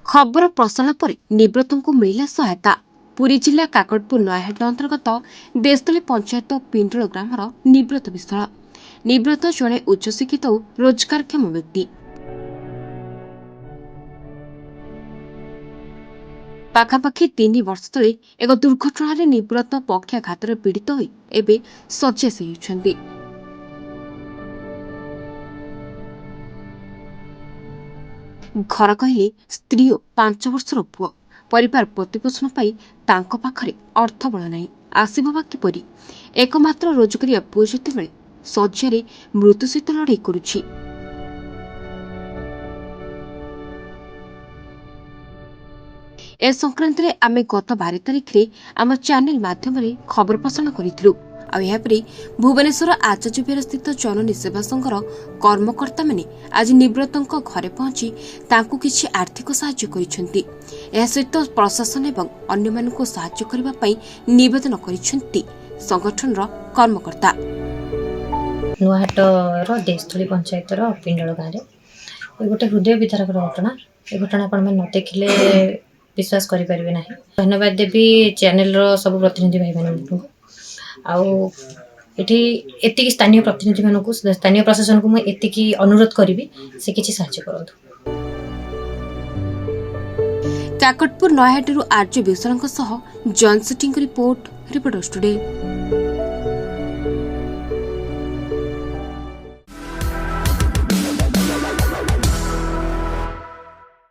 खबर प्रसारण पर निव्रत को मिला सहायता। पुरी जिला काकटपुर नयाहाट अंतर्गत देशतली पंचायत पिंडल ग्रामर निव्रत विशाल। निव्रत जड़े उच्चशिक्षित और रोजगारक्षम व्यक्ति। पाखापाखि 3 वर्ष तले एक दुर्घटन निव्रत पक्षाघात पीड़ित होई एबे शଯ୍याशायी होइछन्ति। घर कहले स्त्री और 5 वर्षर पुओ। परिवार प्रतिपोषण पाई तांको पाखरे अर्थबल नाही। आसीबा किपरि? एकमात्र रोजगारिया पुओ जेतेबेले शଯ୍यारे मृत्यु सहित लड़ाई करुछि। ए संक्रांत में आमे गत 12 तारिख रे आम चैनल माध्यम खबर प्रसारण करिथिलु। भुवनेश्वर आचार्य विहार स्थित जननी सेवा संघर कर्मकर्ता माने आज निव्रतଙ୍କ घरे पहुंची तांकु किछि आर्थिक सहायता करिसेंती। एहा सहित प्रशासन एवं अन्य मानकु सहायता करिबा पई निवेदन करिसेंती संगठनर कर्मकर्ता। नुआहाटर देशतली पंचायतर पिंडल गाँव में गोटे हृदय विदारक घटना। ये घटना आपण न देखिले विश्वास करें ना। धन्यवाद देवी चैनल सब प्रतिनिधि भाई मान आती स्थानीय प्रतिनिधि मानक स्थानीय प्रशासन को मुझे अनुरोध करी से किसी साहाय्य करंतु। काकटपुर नयाहाटरू Arya Vishal John sitting report reporter studio.